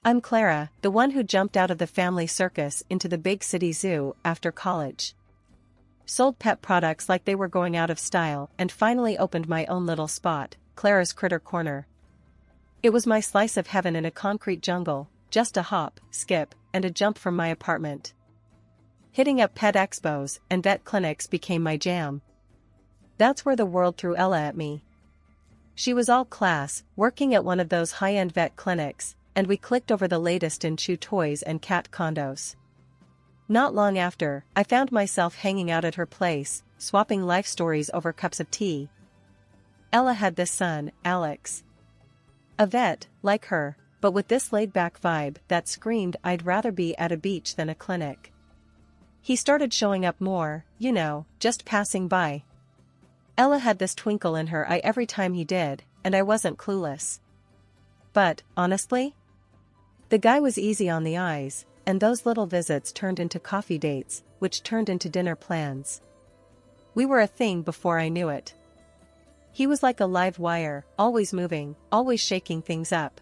I'm Clara, the one who jumped out of the family circus into the big city zoo after college. Sold pet products like they were going out of style and finally opened my own little spot, Clara's Critter Corner. It was my slice of heaven in a concrete jungle, just a hop, skip, and a jump from my apartment. Hitting up pet expos and vet clinics became my jam. That's where the world threw Ella at me. She was all class, working at one of those high-end vet clinics, and we clicked over the latest in chew toys and cat condos. Not long after, I found myself hanging out at her place, swapping life stories over cups of tea. Ella had this son, Alex. A vet, like her, but with this laid-back vibe that screamed I'd rather be at a beach than a clinic. He started showing up more, just passing by. Ella had this twinkle in her eye every time he did, and I wasn't clueless. But, honestly? The guy was easy on the eyes, and those little visits turned into coffee dates, which turned into dinner plans. We were a thing before I knew it. He was like a live wire, always moving, always shaking things up.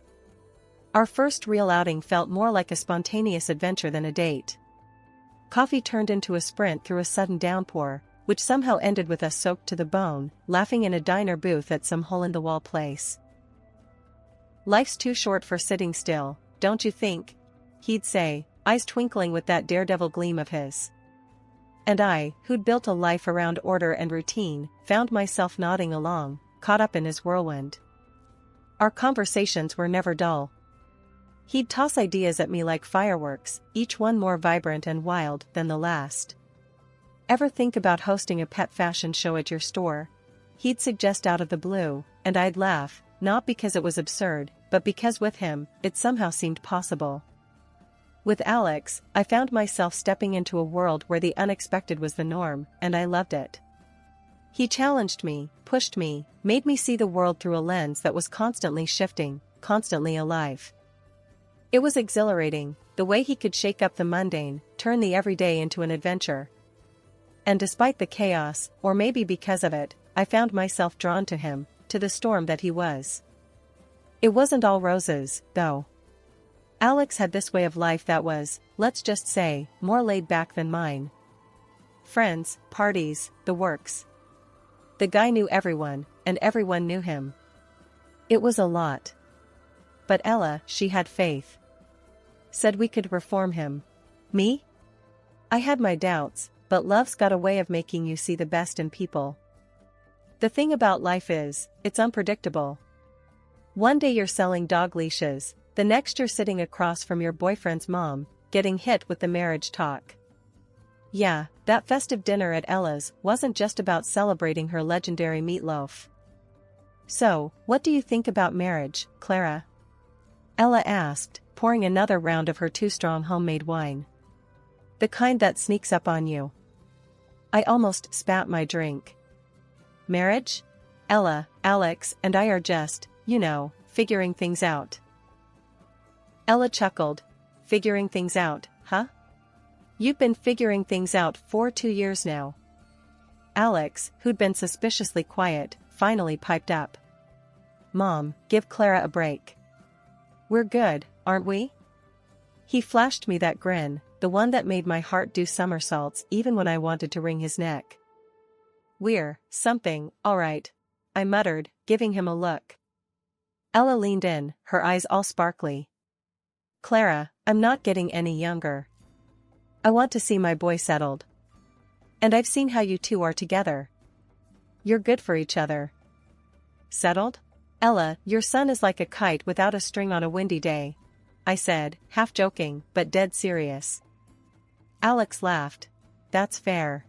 Our first real outing felt more like a spontaneous adventure than a date. Coffee turned into a sprint through a sudden downpour, which somehow ended with us soaked to the bone, laughing in a diner booth at some hole-in-the-wall place. "Life's too short for sitting still, don't you think?" he'd say, eyes twinkling with that daredevil gleam of his. And I, who'd built a life around order and routine, found myself nodding along, caught up in his whirlwind. Our conversations were never dull. He'd toss ideas at me like fireworks, each one more vibrant and wild than the last. "Ever think about hosting a pet fashion show at your store?" he'd suggest out of the blue, and I'd laugh, not because it was absurd, but because with him, it somehow seemed possible. With Alex, I found myself stepping into a world where the unexpected was the norm, and I loved it. He challenged me, pushed me, made me see the world through a lens that was constantly shifting, constantly alive. It was exhilarating, the way he could shake up the mundane, turn the everyday into an adventure. And despite the chaos, or maybe because of it, I found myself drawn to him, to the storm that he was. It wasn't all roses, though. Alex had this way of life that was, let's just say, more laid back than mine. Friends, parties, the works. The guy knew everyone, and everyone knew him. It was a lot. But Ella, she had faith. Said we could reform him. Me? I had my doubts, but love's got a way of making you see the best in people. The thing about life is, it's unpredictable. One day you're selling dog leashes, the next you're sitting across from your boyfriend's mom, getting hit with the marriage talk. Yeah, that festive dinner at Ella's wasn't just about celebrating her legendary meatloaf. "So, what do you think about marriage, Clara?" Ella asked, pouring another round of her too-strong homemade wine. "The kind that sneaks up on you." I almost spat my drink. "Marriage? Ella, Alex, and I are just, figuring things out." Ella chuckled. "Figuring things out, huh? You've been figuring things out for 2 years now." Alex, who'd been suspiciously quiet, finally piped up. "Mom, give Clara a break. We're good, aren't we?" He flashed me that grin, the one that made my heart do somersaults even when I wanted to wring his neck. "We're something, all right," I muttered, giving him a look. Ella leaned in, her eyes all sparkly. "Clara, I'm not getting any younger. I want to see my boy settled. And I've seen how you two are together. You're good for each other." "Settled? Ella, your son is like a kite without a string on a windy day," I said, half joking, but dead serious. Alex laughed. "That's fair.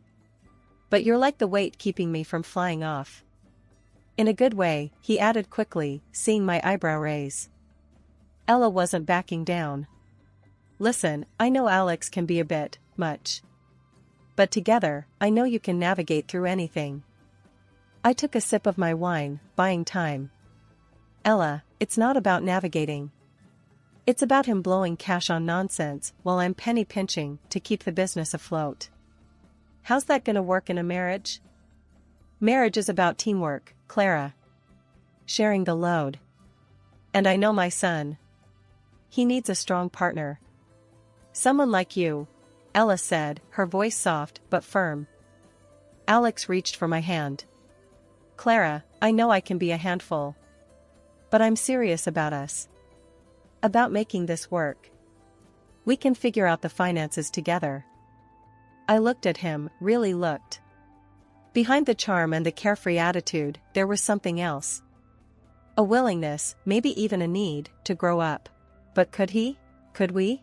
But you're like the weight keeping me from flying off." In a good way, he added quickly, seeing my eyebrow raise. Ella wasn't backing down. "Listen, I know Alex can be a bit much. But together, I know you can navigate through anything." I took a sip of my wine, buying time. "Ella, it's not about navigating. It's about him blowing cash on nonsense while I'm penny pinching to keep the business afloat. How's that gonna work in a marriage?" "Marriage is about teamwork, Clara. Sharing the load. And I know my son. He needs a strong partner. Someone like you, Ella said, her voice soft but firm. Alex reached for my hand. Clara, I know I can be a handful. But I'm serious about us. About making this work. We can figure out the finances together. I looked at him, really looked. Behind the charm and the carefree attitude, there was something else. A willingness, maybe even a need, to grow up. But could he? Could we?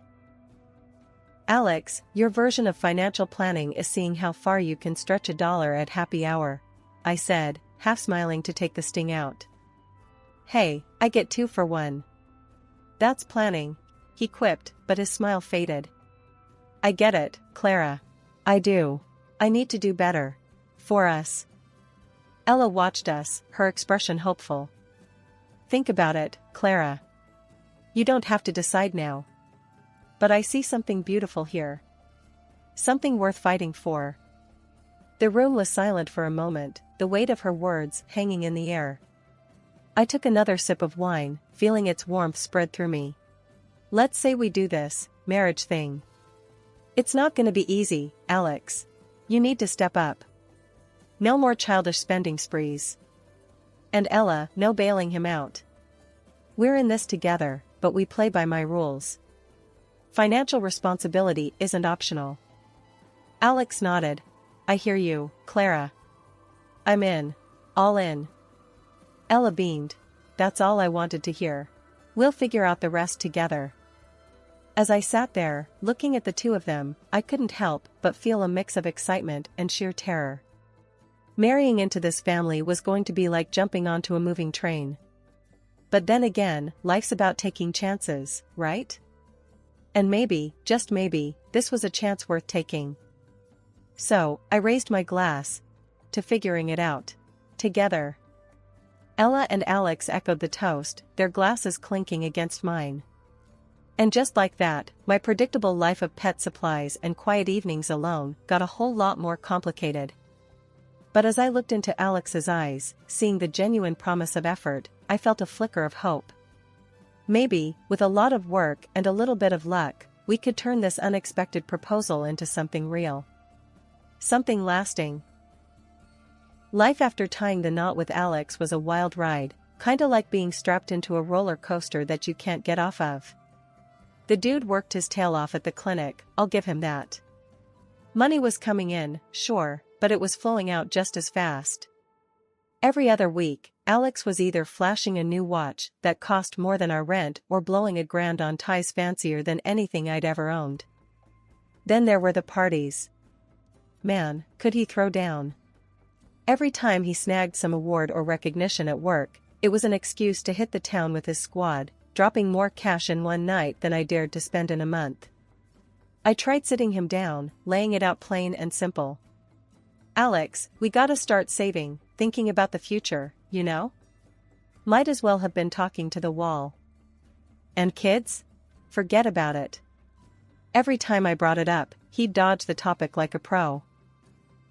Alex, your version of financial planning is seeing how far you can stretch $1 at happy hour, I said, half smiling to take the sting out. Hey, I get 2 for 1. That's planning, he quipped, but his smile faded. I get it, Clara. I do. I need to do better. For us. Ella watched us, her expression hopeful. Think about it, Clara. You don't have to decide now. But I see something beautiful here. Something worth fighting for. The room was silent for a moment, the weight of her words hanging in the air. I took another sip of wine, feeling its warmth spread through me. Let's say we do this marriage thing. It's not gonna be easy, Alex. You need to step up. No more childish spending sprees. And Ella, no bailing him out. We're in this together, but we play by my rules. Financial responsibility isn't optional. Alex nodded. I hear you, Clara. I'm in. All in. Ella beamed. That's all I wanted to hear. We'll figure out the rest together. As I sat there, looking at the two of them, I couldn't help but feel a mix of excitement and sheer terror. Marrying into this family was going to be like jumping onto a moving train. But then again, life's about taking chances, right? And maybe, just maybe, this was a chance worth taking. So, I raised my glass to figuring it out. Together. Ella and Alex echoed the toast, their glasses clinking against mine. And just like that, my predictable life of pet supplies and quiet evenings alone got a whole lot more complicated. But as I looked into Alex's eyes, seeing the genuine promise of effort, I felt a flicker of hope. Maybe, with a lot of work and a little bit of luck, we could turn this unexpected proposal into something real. Something lasting. Life after tying the knot with Alex was a wild ride, kinda like being strapped into a roller coaster that you can't get off of. The dude worked his tail off at the clinic, I'll give him that. Money was coming in, sure, but it was flowing out just as fast. Every other week, Alex was either flashing a new watch that cost more than our rent or blowing $1,000 on ties fancier than anything I'd ever owned. Then there were the parties. Man, could he throw down. Every time he snagged some award or recognition at work, it was an excuse to hit the town with his squad, dropping more cash in one night than I dared to spend in a month. I tried sitting him down, laying it out plain and simple. Alex, we gotta start saving, thinking about the future, you know? Might as well have been talking to the wall. And kids? Forget about it. Every time I brought it up, he'd dodge the topic like a pro.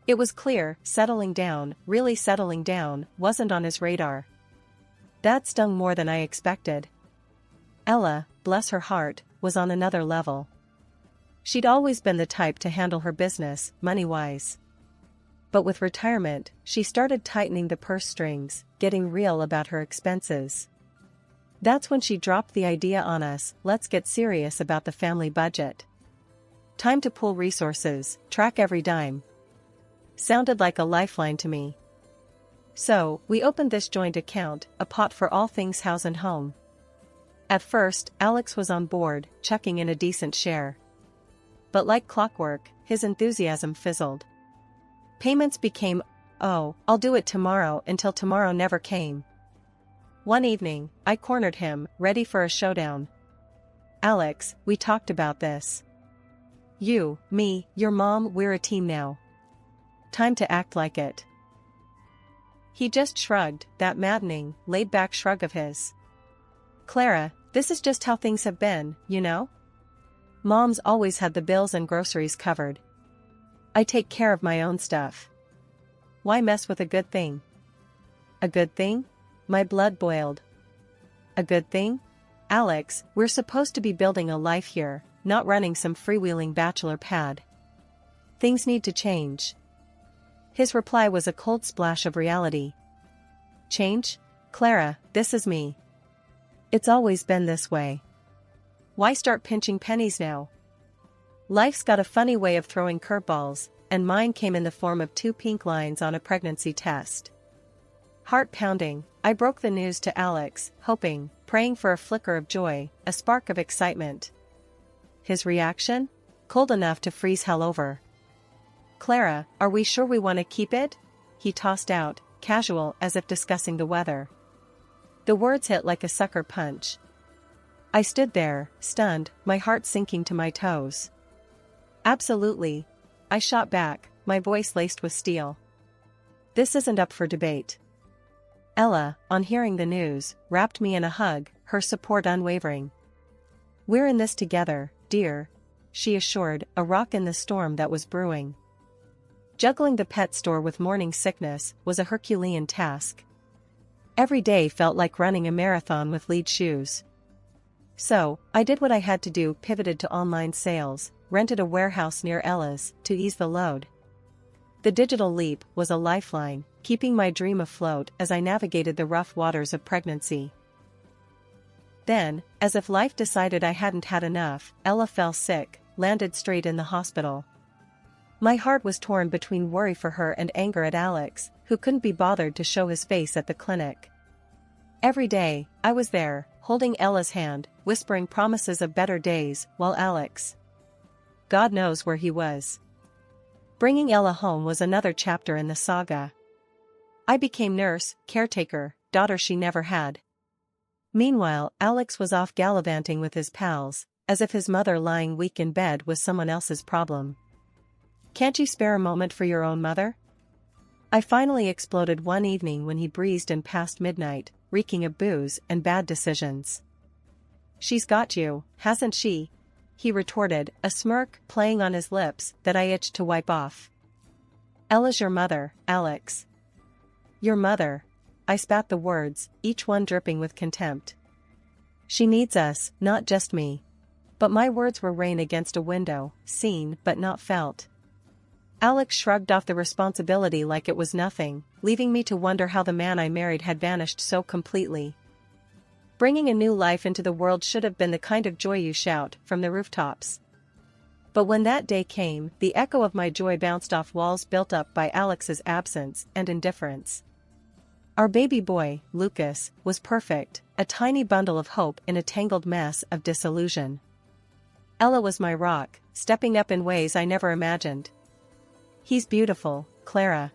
It was clear, settling down, really settling down, wasn't on his radar. That stung more than I expected. Ella, bless her heart, was on another level. She'd always been the type to handle her business, money-wise. But with retirement, she started tightening the purse strings, getting real about her expenses. That's when she dropped the idea on us, let's get serious about the family budget. Time to pool resources, track every dime. Sounded like a lifeline to me. So, we opened this joint account, a pot for all things house and home. At first, Alex was on board, chucking in a decent share. But like clockwork, his enthusiasm fizzled. Payments became, oh, I'll do it tomorrow, until tomorrow never came. One evening, I cornered him, ready for a showdown. Alex, we talked about this. You, me, your mom, we're a team now. Time to act like it. He just shrugged, that maddening, laid-back shrug of his. Clara, this is just how things have been, you know? Mom's always had the bills and groceries covered. I take care of my own stuff. Why mess with a good thing? A good thing? My blood boiled. A good thing? Alex, we're supposed to be building a life here, not running some freewheeling bachelor pad. Things need to change. His reply was a cold splash of reality. Change? Clara, this is me. It's always been this way. Why start pinching pennies now? Life's got a funny way of throwing curveballs, and mine came in the form of 2 pink lines on a pregnancy test. Heart pounding, I broke the news to Alex, hoping, praying for a flicker of joy, a spark of excitement. His reaction? Cold enough to freeze hell over. Clara, are we sure we want to keep it? He tossed out, casual as if discussing the weather. The words hit like a sucker punch. I stood there, stunned, my heart sinking to my toes. Absolutely. I shot back, my voice laced with steel. This isn't up for debate. Ella, on hearing the news, wrapped me in a hug, her support unwavering. We're in this together, dear, she assured, a rock in the storm that was brewing. Juggling the pet store with morning sickness was a Herculean task. Every day felt like running a marathon with lead shoes. So, I did what I had to do, pivoted to online sales, rented a warehouse near Ella's, to ease the load. The digital leap was a lifeline, keeping my dream afloat as I navigated the rough waters of pregnancy. Then, as if life decided I hadn't had enough, Ella fell sick, landed straight in the hospital. My heart was torn between worry for her and anger at Alex, who couldn't be bothered to show his face at the clinic. Every day, I was there, holding Ella's hand, whispering promises of better days, while Alex, God knows where he was. Bringing Ella home was another chapter in the saga. I became nurse, caretaker, daughter she never had. Meanwhile, Alex was off gallivanting with his pals, as if his mother lying weak in bed was someone else's problem. Can't you spare a moment for your own mother? I finally exploded one evening when he breezed in past midnight, reeking of booze and bad decisions. She's got you, hasn't she? He retorted, a smirk playing on his lips that I itched to wipe off. Ella's your mother, Alex. Your mother. I spat the words, each one dripping with contempt. She needs us, not just me. But my words were rain against a window, seen but not felt. Alex shrugged off the responsibility like it was nothing, leaving me to wonder how the man I married had vanished so completely. Bringing a new life into the world should have been the kind of joy you shout from the rooftops. But when that day came, the echo of my joy bounced off walls built up by Alex's absence and indifference. Our baby boy, Lucas, was perfect, a tiny bundle of hope in a tangled mess of disillusion. Ella was my rock, stepping up in ways I never imagined. He's beautiful, Clara.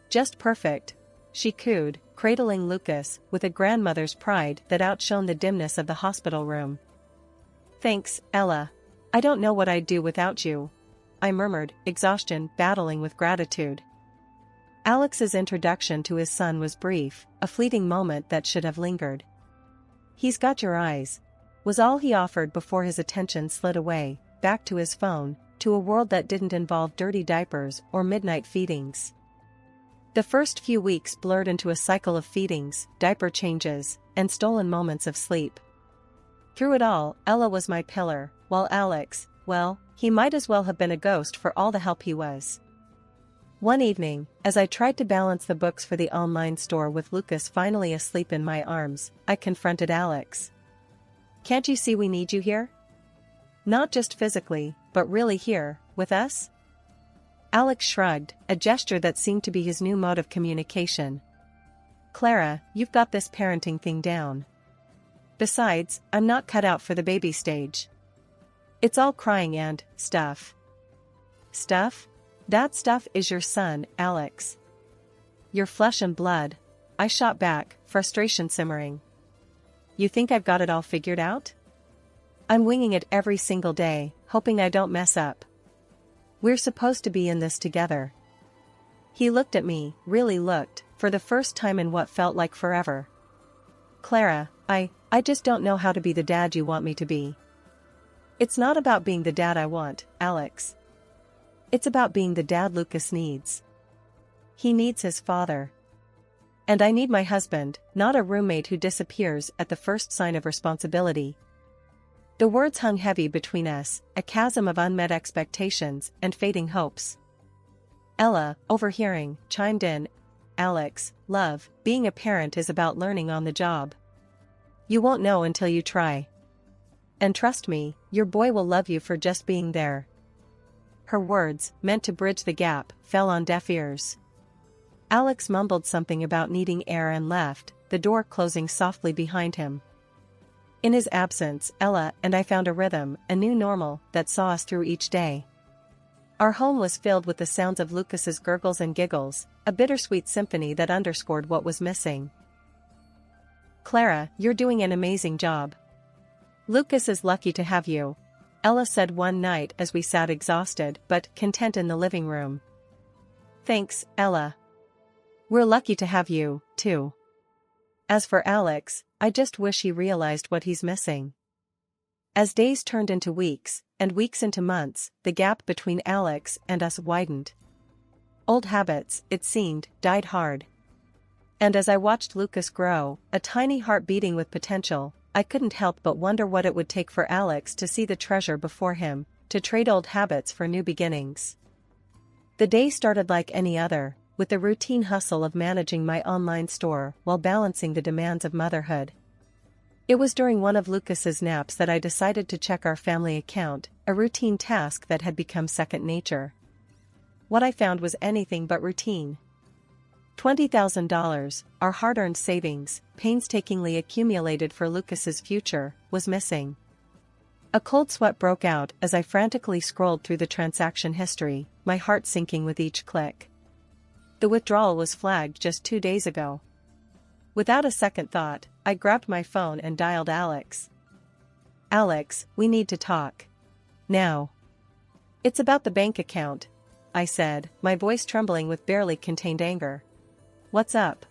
Just perfect, she cooed, cradling Lucas with a grandmother's pride that outshone the dimness of the hospital room. Thanks, Ella. I don't know what I'd do without you, I murmured, exhaustion battling with gratitude. Alex's introduction to his son was brief, a fleeting moment that should have lingered. He's got your eyes, was all he offered before his attention slid away, back to his phone, to a world that didn't involve dirty diapers or midnight feedings. The first few weeks blurred into a cycle of feedings, diaper changes, and stolen moments of sleep. Through it all, Ella was my pillar, while Alex, well, he might as well have been a ghost for all the help he was. One evening, as I tried to balance the books for the online store with Lucas finally asleep in my arms, I confronted Alex. Can't you see we need you here? Not just physically, but really here, with us? Alex shrugged, a gesture that seemed to be his new mode of communication. Clara, you've got this parenting thing down. Besides, I'm not cut out for the baby stage. It's all crying and stuff. Stuff? That stuff is your son, Alex. Your flesh and blood. I shot back, frustration simmering. You think I've got it all figured out? I'm winging it every single day, hoping I don't mess up. We're supposed to be in this together. He looked at me, really looked, for the first time in what felt like forever. Clara, I just don't know how to be the dad you want me to be. It's not about being the dad I want, Alex. It's about being the dad Lucas needs. He needs his father. And I need my husband, not a roommate who disappears at the first sign of responsibility. The words hung heavy between us, a chasm of unmet expectations and fading hopes. Ella, overhearing, chimed in, "Alex, love, being a parent is about learning on the job. You won't know until you try. And trust me, your boy will love you for just being there." Her words, meant to bridge the gap, fell on deaf ears. Alex mumbled something about needing air and left, the door closing softly behind him. In his absence, Ella and I found a rhythm, a new normal, that saw us through each day. Our home was filled with the sounds of Lucas's gurgles and giggles, a bittersweet symphony that underscored what was missing. "Clara, you're doing an amazing job. Lucas is lucky to have you," Ella said one night as we sat exhausted but content in the living room. "Thanks, Ella. We're lucky to have you, too. As for Alex, I just wish he realized what he's missing." As days turned into weeks, and weeks into months, the gap between Alex and us widened. Old habits, it seemed, died hard. And as I watched Lucas grow, a tiny heart beating with potential, I couldn't help but wonder what it would take for Alex to see the treasure before him, to trade old habits for new beginnings. The day started like any other, with the routine hustle of managing my online store while balancing the demands of motherhood. It was during one of Lucas's naps that I decided to check our family account, a routine task that had become second nature. What I found was anything but routine. $20,000, our hard-earned savings, painstakingly accumulated for Lucas's future, was missing. A cold sweat broke out as I frantically scrolled through the transaction history, my heart sinking with each click. The withdrawal was flagged just 2 days ago. Without a second thought, I grabbed my phone and dialed Alex. "Alex, we need to talk. Now." "It's about the bank account," I said, my voice trembling with barely contained anger. "What's up?"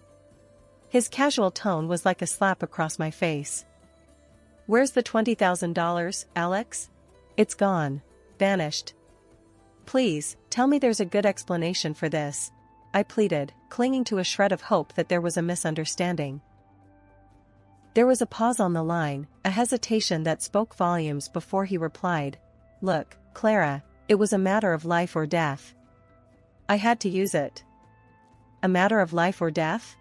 His casual tone was like a slap across my face. "Where's the $20,000, Alex? It's gone. Vanished. Please, tell me there's a good explanation for this," I pleaded, clinging to a shred of hope that there was a misunderstanding. There was a pause on the line, a hesitation that spoke volumes before he replied. "Look, Clara, it was a matter of life or death. I had to use it." "A matter of life or death?"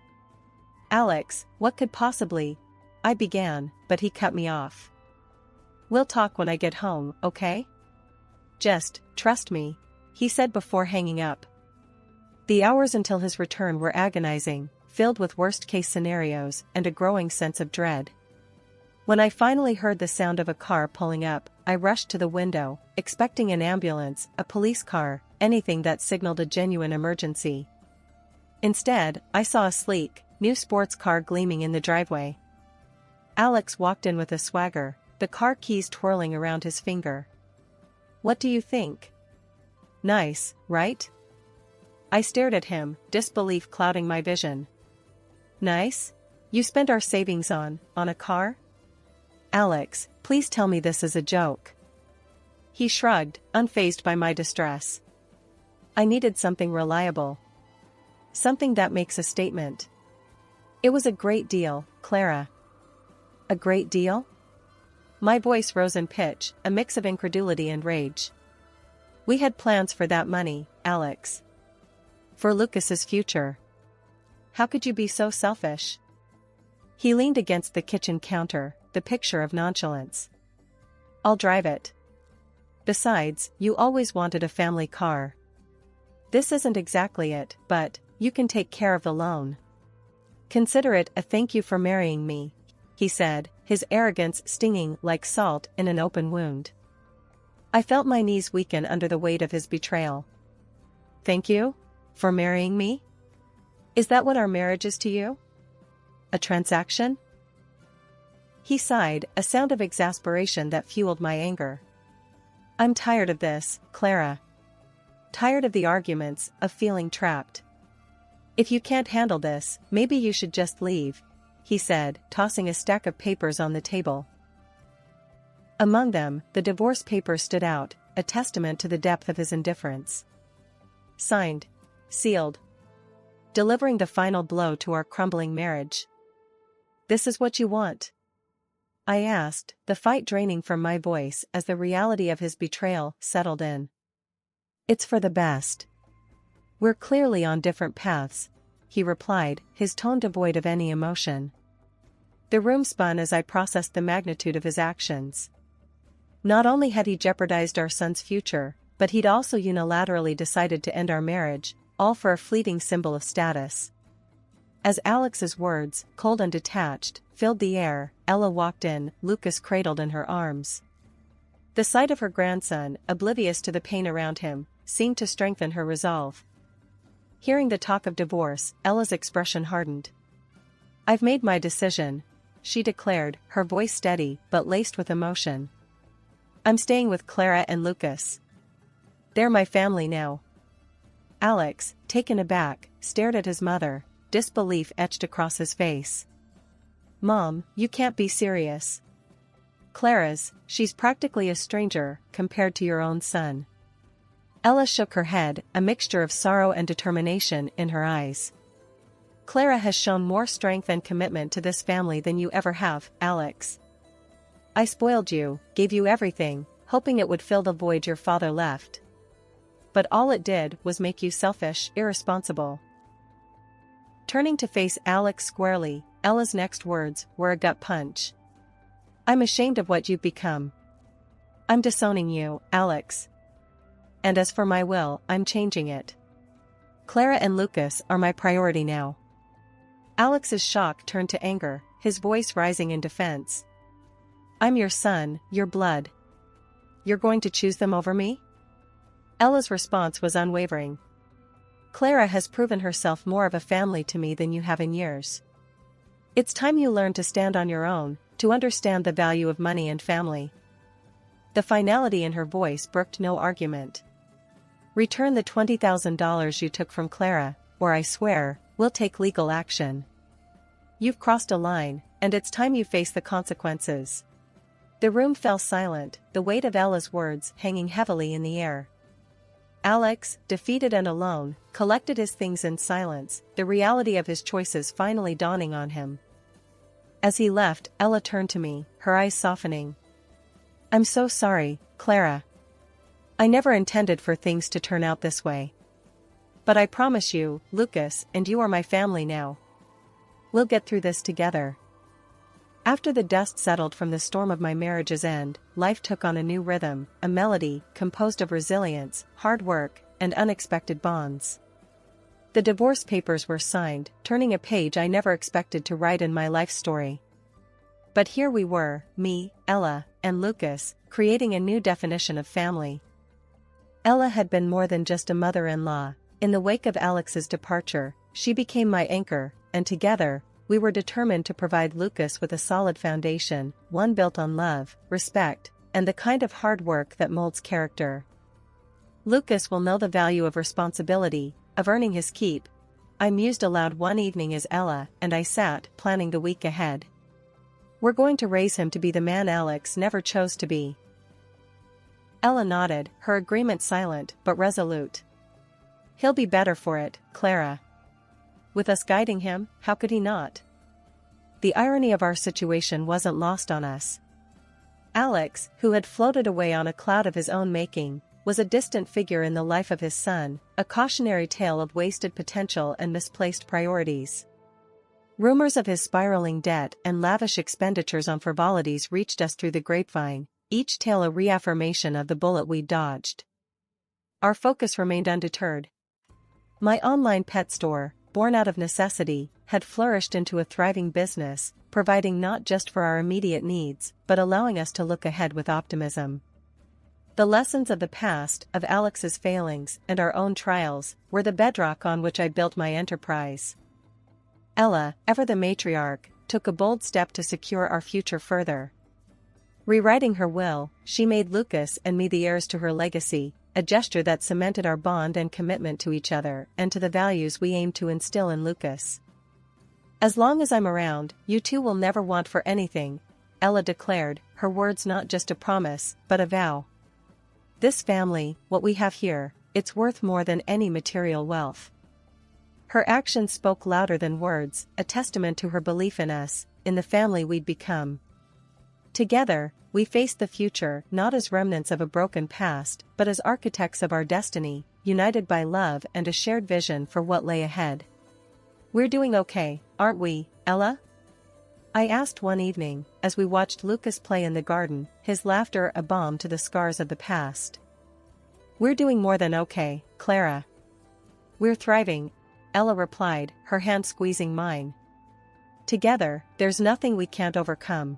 "Alex, what could possibly—" I began, but he cut me off. "We'll talk when I get home, okay? Just, trust me," he said before hanging up. The hours until his return were agonizing, filled with worst-case scenarios and a growing sense of dread. When I finally heard the sound of a car pulling up, I rushed to the window, expecting an ambulance, a police car, anything that signaled a genuine emergency. Instead, I saw a sleek, new sports car gleaming in the driveway. Alex walked in with a swagger, the car keys twirling around his finger. "What do you think? Nice, right?" I stared at him, disbelief clouding my vision. "Nice? You spent our savings on a car? Alex, please tell me this is a joke." He shrugged, unfazed by my distress. I needed something reliable. Something that makes a statement. "It was a great deal, Clara." "A great deal?" My voice rose in pitch, a mix of incredulity and rage. "We had plans for that money, Alex. For Lucas's future. How could you be so selfish?" He leaned against the kitchen counter, the picture of nonchalance. "I'll drive it. Besides, you always wanted a family car. This isn't exactly it, but you can take care of the loan. Consider it a thank you for marrying me," he said, his arrogance stinging like salt in an open wound. I felt my knees weaken under the weight of his betrayal. "Thank you? For marrying me? Is that what our marriage is to you? A transaction?" He sighed, a sound of exasperation that fueled my anger. "I'm tired of this, Clara. Tired of the arguments, of feeling trapped. If you can't handle this, maybe you should just leave," he said, tossing a stack of papers on the table. Among them, the divorce papers stood out, a testament to the depth of his indifference. Signed. Sealed. delivering the final blow to our crumbling marriage. "This is what you want?" I asked, the fight draining from my voice as the reality of his betrayal settled in. "It's for the best. We're clearly on different paths," he replied, his tone devoid of any emotion. The room spun as I processed the magnitude of his actions. Not only had he jeopardized our son's future, but he'd also unilaterally decided to end our marriage, all for a fleeting symbol of status. As Alex's words, cold and detached, filled the air, Ella walked in, Lucas cradled in her arms. The sight of her grandson, oblivious to the pain around him, seemed to strengthen her resolve. Hearing the talk of divorce, Ella's expression hardened. "I've made my decision," she declared, her voice steady but laced with emotion. "I'm staying with Clara and Lucas. They're my family now." Alex, taken aback, stared at his mother, disbelief etched across his face. "Mom, you can't be serious." She's practically a stranger, compared to your own son." Ella shook her head, a mixture of sorrow and determination in her eyes. "Clara has shown more strength and commitment to this family than you ever have, Alex. I spoiled you, gave you everything, hoping it would fill the void your father left. But all it did was make you selfish, irresponsible." Turning to face Alex squarely, Ella's next words were a gut punch. "I'm ashamed of what you've become. I'm disowning you, Alex. And as for my will, I'm changing it. Clara and Lucas are my priority now." Alex's shock turned to anger, his voice rising in defense. "I'm your son, your blood. You're going to choose them over me?" Ella's response was unwavering. "Clara has proven herself more of a family to me than you have in years. It's time you learn to stand on your own, to understand the value of money and family." The finality in her voice brooked no argument. "Return the $20,000 you took from Clara, or I swear, we'll take legal action. You've crossed a line, and it's time you face the consequences." The room fell silent, the weight of Ella's words hanging heavily in the air. Alex, defeated and alone, collected his things in silence, the reality of his choices finally dawning on him. As he left, Ella turned to me, her eyes softening. "I'm so sorry, Clara. I never intended for things to turn out this way. But I promise you, Lucas and you are my family now. We'll get through this together." After the dust settled from the storm of my marriage's end, life took on a new rhythm, a melody composed of resilience, hard work, and unexpected bonds. The divorce papers were signed, turning a page I never expected to write in my life story. But here we were, me, Ella, and Lucas, creating a new definition of family. Ella had been more than just a mother-in-law. In the wake of Alex's departure, she became my anchor, and together, we were determined to provide Lucas with a solid foundation, one built on love, respect, and the kind of hard work that molds character. "Lucas will know the value of responsibility, of earning his keep," I mused aloud one evening as Ella and I sat, planning the week ahead. "We're going to raise him to be the man Alex never chose to be." Ella nodded, her agreement silent but resolute. "He'll be better for it, Clara. With us guiding him, how could he not?" The irony of our situation wasn't lost on us. Alex, who had floated away on a cloud of his own making, was a distant figure in the life of his son, a cautionary tale of wasted potential and misplaced priorities. Rumors of his spiraling debt and lavish expenditures on frivolities reached us through the grapevine, each tale a reaffirmation of the bullet we dodged. Our focus remained undeterred. My online pet store, born out of necessity, had flourished into a thriving business, providing not just for our immediate needs, but allowing us to look ahead with optimism. The lessons of the past, of Alex's failings, and our own trials, were the bedrock on which I built my enterprise. Ella, ever the matriarch, took a bold step to secure our future further. Rewriting her will, she made Lucas and me the heirs to her legacy, a gesture that cemented our bond and commitment to each other and to the values we aimed to instill in Lucas. "As long as I'm around, you two will never want for anything," Ella declared, her words not just a promise, but a vow. "This family, what we have here, it's worth more than any material wealth." Her actions spoke louder than words, a testament to her belief in us, in the family we'd become. Together, we faced the future not as remnants of a broken past, but as architects of our destiny, united by love and a shared vision for what lay ahead. "We're doing okay, aren't we, Ella?" I asked one evening, as we watched Lucas play in the garden, his laughter a balm to the scars of the past. "We're doing more than okay, Clara. We're thriving," Ella replied, her hand squeezing mine. "Together, there's nothing we can't overcome."